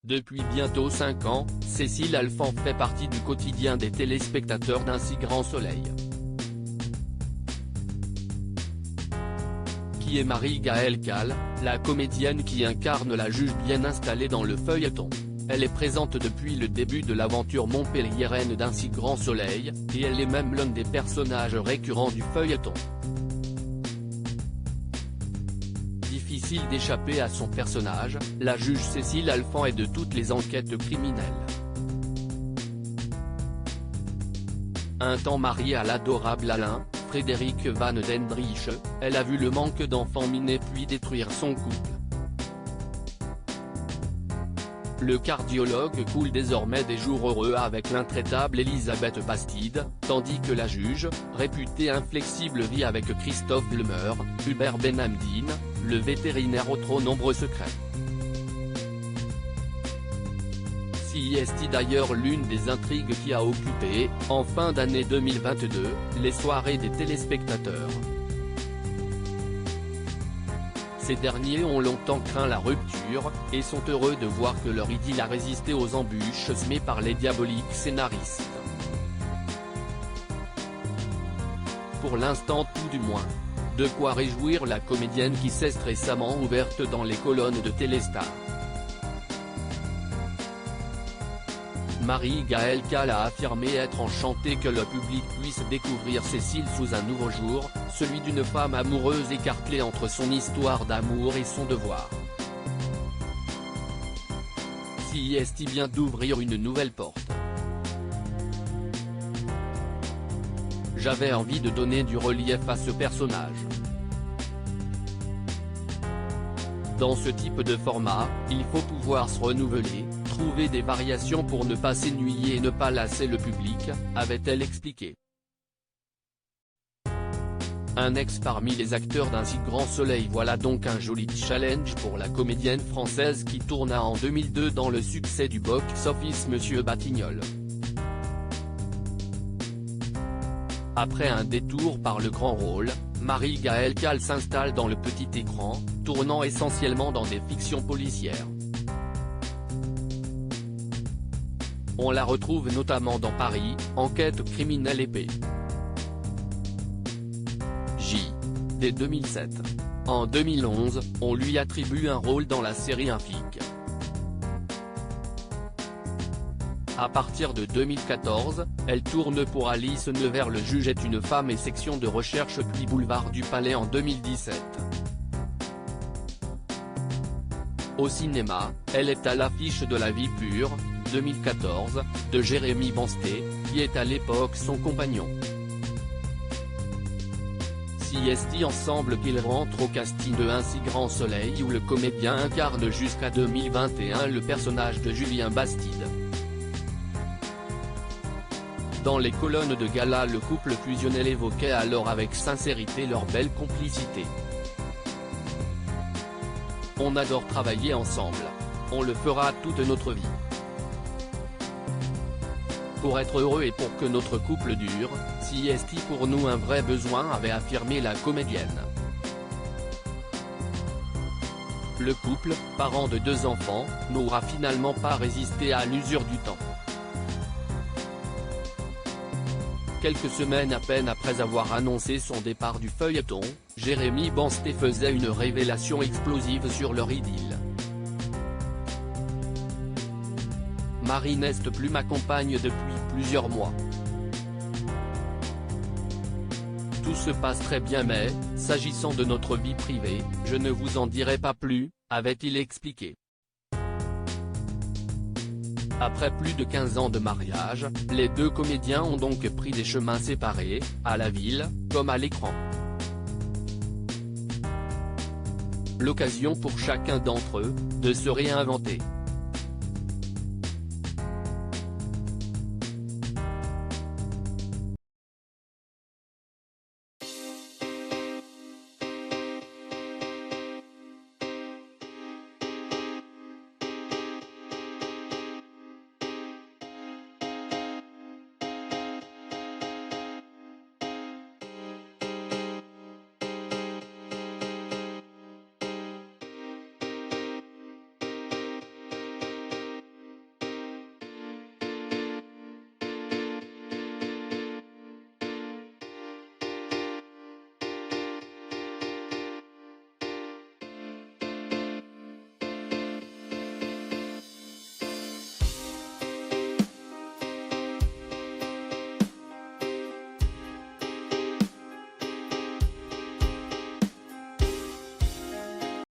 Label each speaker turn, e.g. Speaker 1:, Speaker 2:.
Speaker 1: Depuis bientôt 5 ans, Cécile Alphand fait partie du quotidien des téléspectateurs d'Un si grand soleil. Qui est Marie-Gaëlle Calle, la comédienne qui incarne la juge bien installée dans le feuilleton. Elle est présente depuis le début de l'aventure montpelliéraine d'Un si grand soleil, et elle est même l'un des personnages récurrents du feuilleton. Difficile d'échapper à son personnage, la juge Cécile Alphand est de toutes les enquêtes criminelles. Un temps mariée à l'adorable Alain, Frédéric Van Dendriche, elle a vu le manque d'enfants miner puis détruire son couple. Le cardiologue coule désormais des jours heureux avec l'intraitable Elisabeth Bastide, tandis que la juge, réputée inflexible, vit avec Christophe Demeur, Hubert Benhamdine, le vétérinaire aux trop nombreux secrets. Si est d'ailleurs l'une des intrigues qui a occupé, en fin d'année 2022, les soirées des téléspectateurs. Ces derniers ont longtemps craint la rupture, et sont heureux de voir que leur idylle a résisté aux embûches semées par les diaboliques scénaristes. Pour l'instant tout du moins. De quoi réjouir la comédienne qui s'est récemment ouverte dans les colonnes de Téléstar. Marie-Gaëlle Calle a affirmé être enchantée que le public puisse découvrir Cécile sous un nouveau jour, celui d'une femme amoureuse écartelée entre son histoire d'amour et son devoir. Si est vient d'ouvrir une nouvelle porte. J'avais envie de donner du relief à ce personnage. Dans ce type de format, il faut pouvoir se renouveler, trouver des variations pour ne pas s'ennuyer et ne pas lasser le public, avait-elle expliqué. Un ex parmi les acteurs d'Un si grand soleil, voilà donc un joli challenge pour la comédienne française qui tourna en 2002 dans le succès du box-office Monsieur Batignolles. Après un détour par le grand rôle, Marie-Gaëlle Calle s'installe dans le petit écran, tournant essentiellement dans des fictions policières. On la retrouve notamment dans Paris, Enquête criminelle et P. J. Dès 2007. En 2011, on lui attribue un rôle dans la série Un flic. À partir de 2014, elle tourne pour Alice Nevers, Le juge est une femme et Section de recherche, puis Boulevard du Palais en 2017. Au cinéma, elle est à l'affiche de La vie pure, 2014, de Jérémy Bansté, qui est à l'époque son compagnon. Si est ensemble qu'ils rentrent au casting de Un si grand soleil où le comédien incarne jusqu'à 2021 le personnage de Julien Bastide. Dans les colonnes de gala, le couple fusionnel évoquait alors avec sincérité leur belle complicité. On adore travailler ensemble. On le fera toute notre vie. Pour être heureux et pour que notre couple dure, si est pour nous un vrai besoin, avait affirmé la comédienne. Le couple, parent de 2 enfants, n'aura finalement pas résisté à l'usure du temps. Quelques semaines à peine après avoir annoncé son départ du feuilleton, Jérémy Bansté faisait une révélation explosive sur leur idylle. Marie n'est plus ma compagne depuis plusieurs mois. Tout se passe très bien mais, s'agissant de notre vie privée, je ne vous en dirai pas plus, avait-il expliqué. Après plus de 15 ans de mariage, les deux comédiens ont donc pris des chemins séparés, à la ville, comme à l'écran. L'occasion pour chacun d'entre eux, de se réinventer.